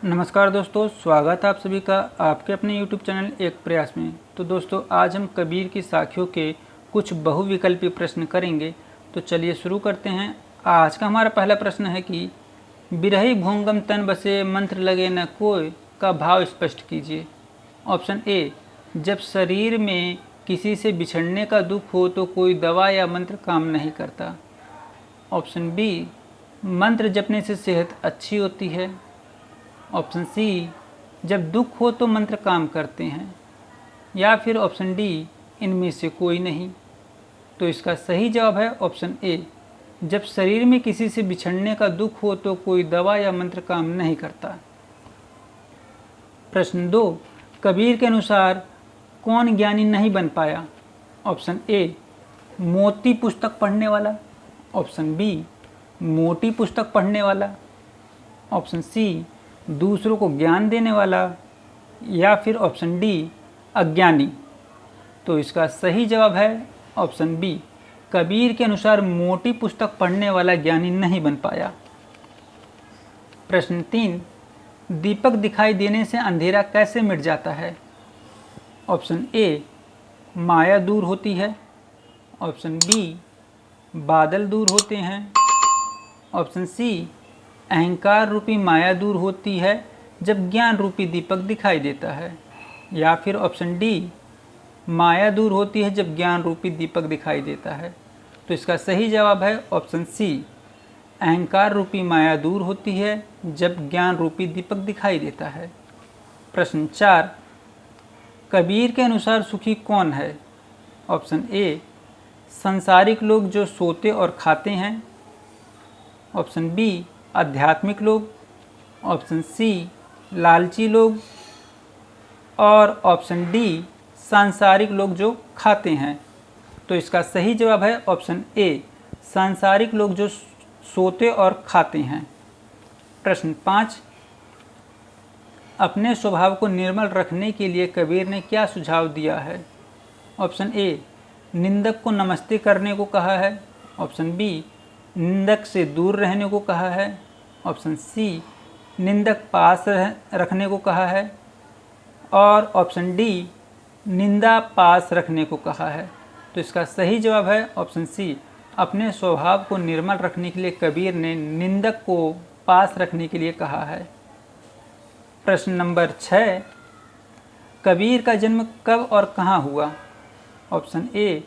नमस्कार दोस्तों, स्वागत है आप सभी का आपके अपने YouTube चैनल एक प्रयास में। तो दोस्तों, आज हम कबीर की साखियों के कुछ बहुविकल्पी प्रश्न करेंगे। तो चलिए शुरू करते हैं। आज का हमारा पहला प्रश्न है कि बिरही भोंगम तन बसे मंत्र लगे न कोय का भाव स्पष्ट कीजिए। ऑप्शन ए, जब शरीर में किसी से बिछड़ने का दुख हो तो कोई दवा या मंत्र काम नहीं करता। ऑप्शन बी, मंत्र जपने से सेहत अच्छी होती है। ऑप्शन सी, जब दुख हो तो मंत्र काम करते हैं। या फिर ऑप्शन डी, इनमें से कोई नहीं। तो इसका सही जवाब है ऑप्शन ए, जब शरीर में किसी से बिछड़ने का दुख हो तो कोई दवा या मंत्र काम नहीं करता। प्रश्न 2, कबीर के अनुसार कौन ज्ञानी नहीं बन पाया। ऑप्शन ए, मोटी पुस्तक पढ़ने वाला। ऑप्शन बी, मोटी पुस्तक पढ़ने वाला। ऑप्शन सी, दूसरों को ज्ञान देने वाला। या फिर ऑप्शन डी, अज्ञानी। तो इसका सही जवाब है ऑप्शन बी, कबीर के अनुसार मोटी पुस्तक पढ़ने वाला ज्ञानी नहीं बन पाया। प्रश्न 3, दीपक दिखाई देने से अंधेरा कैसे मिट जाता है। ऑप्शन ए, माया दूर होती है। ऑप्शन बी, बादल दूर होते हैं। ऑप्शन सी, अहंकार रूपी माया दूर होती है जब ज्ञान रूपी दीपक दिखाई देता है। या फिर ऑप्शन डी, माया दूर होती है जब ज्ञान रूपी दीपक दिखाई देता है। तो इसका सही जवाब है ऑप्शन सी, अहंकार रूपी माया दूर होती है जब ज्ञान रूपी दीपक दिखाई देता है। प्रश्न 4, कबीर के अनुसार सुखी कौन है। ऑप्शन ए, संसारिक लोग जो सोते और खाते हैं। ऑप्शन बी, आध्यात्मिक लोग। ऑप्शन सी, लालची लोग। और ऑप्शन डी, सांसारिक लोग जो खाते हैं। तो इसका सही जवाब है ऑप्शन ए, सांसारिक लोग जो सोते और खाते हैं। प्रश्न 5, अपने स्वभाव को निर्मल रखने के लिए कबीर ने क्या सुझाव दिया है। ऑप्शन ए, निंदक को नमस्ते करने को कहा है। ऑप्शन बी, निंदक से दूर रहने को कहा है। ऑप्शन सी, निंदक पास रखने को कहा है। और ऑप्शन डी, निंदा पास रखने को कहा है। तो इसका सही जवाब है ऑप्शन सी, अपने स्वभाव को निर्मल रखने के लिए कबीर ने निंदक को पास रखने के लिए कहा है। प्रश्न नंबर 6, कबीर का जन्म कब और कहाँ हुआ। ऑप्शन ए,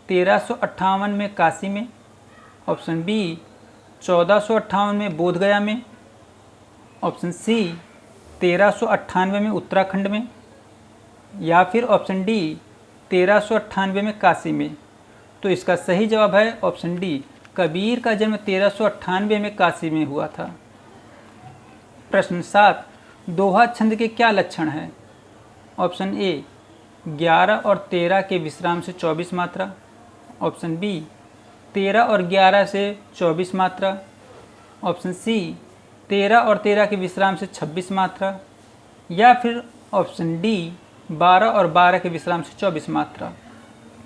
1358 में काशी में। ऑप्शन बी, 1458 में बोधगया में। ऑप्शन सी, 1398 में उत्तराखंड में। या फिर ऑप्शन डी, 1398 में काशी में। तो इसका सही जवाब है ऑप्शन डी, कबीर का जन्म 1398 में काशी में हुआ था। प्रश्न 7, दोहा छंद के क्या लक्षण हैं। ऑप्शन ए, 11 और 13 के विश्राम से 24 मात्रा। ऑप्शन बी, 13 और 11 से 24 मात्रा। ऑप्शन सी, 13 और 13 के विश्राम से 26 मात्रा। या फिर ऑप्शन डी, 12 और 12 के विश्राम से 24 मात्रा।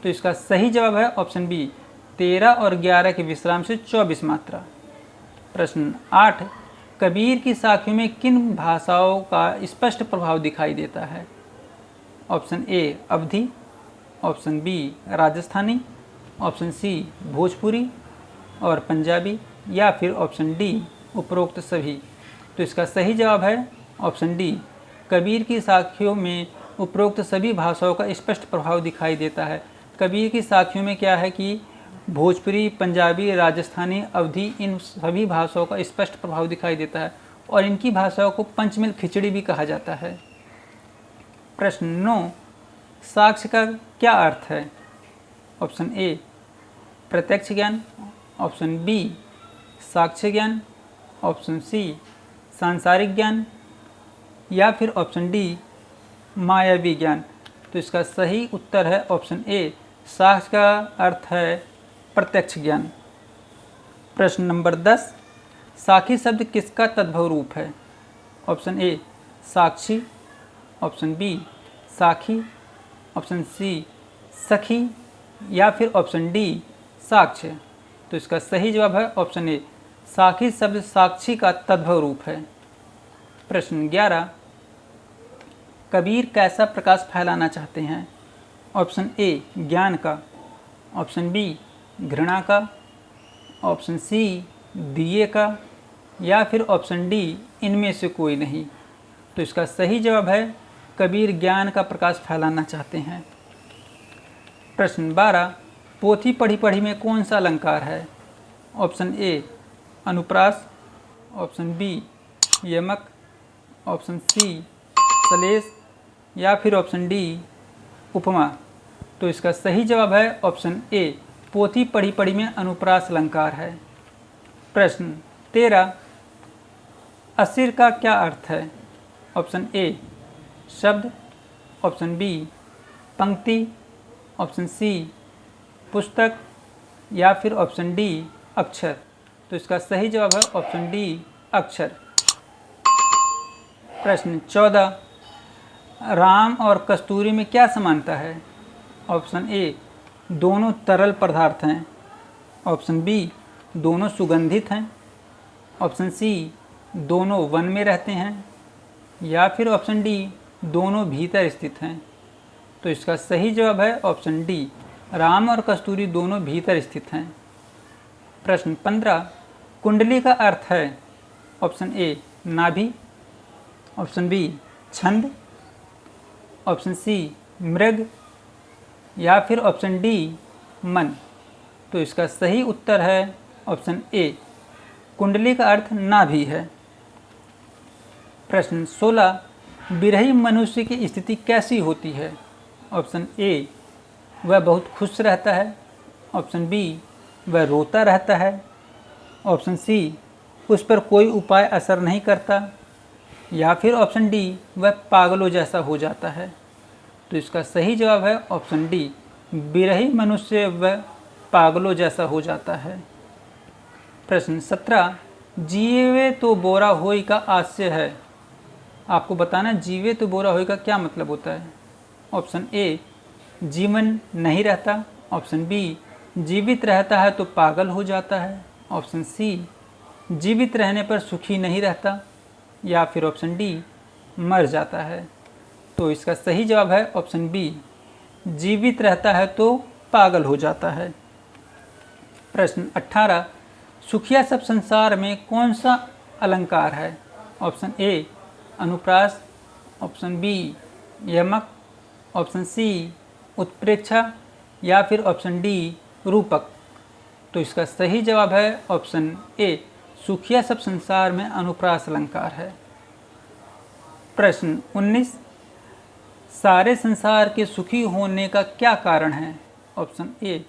तो इसका सही जवाब है ऑप्शन बी, 13 और 11 के विश्राम से 24 मात्रा। प्रश्न 8, कबीर की साखियों में किन भाषाओं का स्पष्ट प्रभाव दिखाई देता है। Option A, Awadhi. Option B, Rajasthani. Option C, Bhojpuri और पंजाबी। या फिर ऑप्शन डी, उपरोक्त सभी। तो इसका सही जवाब है ऑप्शन डी, कबीर की साखियों में उपरोक्त सभी भाषाओं का स्पष्ट प्रभाव दिखाई देता है। कबीर की साखियों में क्या है कि भोजपुरी, पंजाबी, राजस्थानी, अवधी, इन सभी भाषाओं का स्पष्ट प्रभाव दिखाई देता है और इनकी भाषाओं को पंचमेल खिचड़ी भी कहा जाता है। प्रश्न 9, साक्ष्य का क्या अर्थ है। ऑप्शन ए, प्रत्यक्ष ज्ञान। ऑप्शन बी, साक्ष्य ज्ञान। ऑप्शन सी, सांसारिक ज्ञान। या फिर ऑप्शन डी, मायावी ज्ञान। तो इसका सही उत्तर है ऑप्शन ए, साक्ष्य का अर्थ है प्रत्यक्ष ज्ञान। प्रश्न नंबर 10, साखी शब्द किसका तद्भव रूप है। ऑप्शन ए, साक्षी। ऑप्शन बी, साखी। ऑप्शन सी, सखी। या फिर ऑप्शन डी, साक्ष्य। तो इसका सही जवाब है ऑप्शन ए, साखी शब्द साक्षी का तद्भव रूप है। प्रश्न 11, कबीर कैसा प्रकाश फैलाना चाहते हैं? ऑप्शन ए ज्ञान का, ऑप्शन बी घृणा का, ऑप्शन सी दिए का, या फिर ऑप्शन डी इनमें से कोई नहीं। तो इसका सही जवाब है कबीर ज्ञान का प्रकाश फैलाना चाहते हैं। प्रश्न 12, पोथी पढ़ी पढ़ी में कौन सा अलंकार है? ऑप्शन ए अनुप्रास, ऑप्शन बी यमक, ऑप्शन सी सलेश, या फिर ऑप्शन डी उपमा। तो इसका सही जवाब है ऑप्शन ए पोथी पढ़ी पढ़ी में अनुप्रास अलंकार है। प्रश्न 13, असिर का क्या अर्थ है? ऑप्शन ए शब्द, ऑप्शन बी पंक्ति, ऑप्शन सी पुस्तक, या फिर ऑप्शन डी अक्षर। तो इसका सही जवाब है ऑप्शन डी अक्षर। प्रश्न 14, राम और कस्तूरी में क्या समानता है? ऑप्शन ए दोनों तरल पदार्थ हैं, ऑप्शन बी दोनों सुगंधित हैं, ऑप्शन सी दोनों वन में रहते हैं, या फिर ऑप्शन डी दोनों भीतर स्थित हैं। तो इसका सही जवाब है ऑप्शन डी राम और कस्तूरी दोनों भीतर स्थित हैं। प्रश्न 15, कुंडली का अर्थ है? ऑप्शन ए नाभि, ऑप्शन बी छंद, ऑप्शन सी मृग, या फिर ऑप्शन डी मन। तो इसका सही उत्तर है ऑप्शन ए कुंडली का अर्थ नाभि है। प्रश्न 16, बिरही मनुष्य की स्थिति कैसी होती है? ऑप्शन ए वह बहुत खुश रहता है, ऑप्शन बी वह रोता रहता है, ऑप्शन सी उस पर कोई उपाय असर नहीं करता, या फिर ऑप्शन डी वह पागलों जैसा हो जाता है। तो इसका सही जवाब है ऑप्शन डी बिरही मनुष्य वह पागलों जैसा हो जाता है। प्रश्न 17, जीवे तो बोरा होई का आशय है। आपको बताना जीवे तो बोरा होई का क्या मतलब होता है। ऑप्शन ए जीवन नहीं रहता, ऑप्शन बी जीवित रहता है तो पागल हो जाता है, ऑप्शन सी जीवित रहने पर सुखी नहीं रहता, या फिर ऑप्शन डी मर जाता है। तो इसका सही जवाब है ऑप्शन बी जीवित रहता है तो पागल हो जाता है। प्रश्न 18, सुखिया सब संसार में कौन सा अलंकार है? ऑप्शन ए अनुप्रास, ऑप्शन बी यमक, ऑप्शन सी उत्प्रेक्षा, या फिर ऑप्शन डी रूपक। तो इसका सही जवाब है ऑप्शन ए सुखिया सब संसार में अनुप्रास अलंकार है। प्रश्न 19, सारे संसार के सुखी होने का क्या कारण है? ऑप्शन ए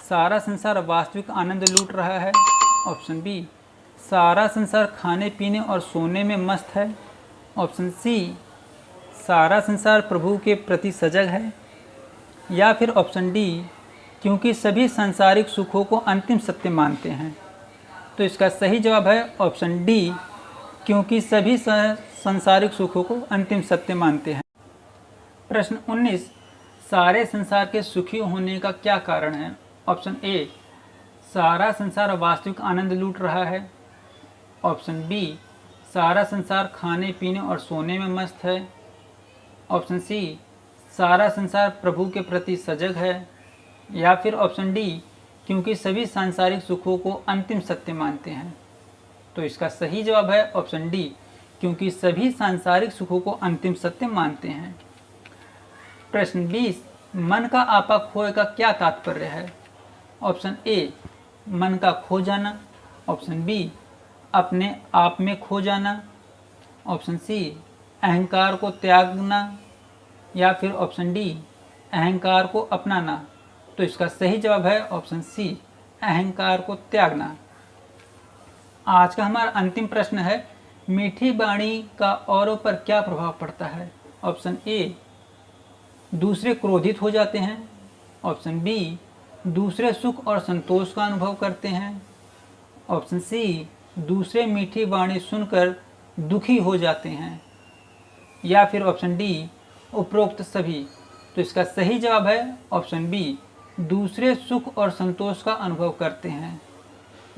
सारा संसार वास्तविक आनंद लूट रहा है, ऑप्शन बी सारा संसार खाने पीने और सोने में मस्त है, ऑप्शन सी सारा संसार प्रभु के प्रति सजग है, या फिर ऑप्शन डी क्योंकि सभी सांसारिक सुखों को अंतिम सत्य मानते हैं। तो इसका सही जवाब है ऑप्शन डी क्योंकि सभी सांसारिक सुखों को अंतिम सत्य मानते हैं। प्रश्न 19, सारे संसार के सुखी होने का क्या कारण है? ऑप्शन ए सारा संसार वास्तविक आनंद लूट रहा है, ऑप्शन बी सारा संसार खाने पीने और सोने में मस्त है, ऑप्शन सी सारा संसार प्रभु के प्रति सजग है, या फिर ऑप्शन डी क्योंकि सभी सांसारिक सुखों को अंतिम सत्य मानते हैं। तो इसका सही जवाब है ऑप्शन डी क्योंकि सभी सांसारिक सुखों को अंतिम सत्य मानते हैं। प्रश्न 20, मन का आपा खोए का क्या तात्पर्य है? ऑप्शन ए मन का खो जाना, ऑप्शन बी अपने आप में खो जाना, ऑप्शन सी अहंकार को त्यागना, या फिर ऑप्शन डी अहंकार को अपनाना। तो इसका सही जवाब है ऑप्शन सी अहंकार को त्यागना। आज का हमारा अंतिम प्रश्न है, मीठी वाणी का औरों पर क्या प्रभाव पड़ता है? ऑप्शन ए दूसरे क्रोधित हो जाते हैं, ऑप्शन बी दूसरे सुख और संतोष का अनुभव करते हैं, ऑप्शन सी दूसरे मीठी वाणी सुनकर दुखी हो जाते हैं, या फिर ऑप्शन डी उपरोक्त सभी। तो इसका सही जवाब है ऑप्शन बी दूसरे सुख और संतोष का अनुभव करते हैं।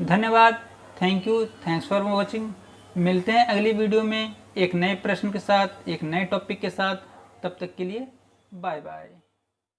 धन्यवाद। Thank you. Thanks for watching. मिलते हैं अगली वीडियो में एक नए प्रश्न के साथ, एक नए टॉपिक के साथ। तब तक के लिए बाय बाय।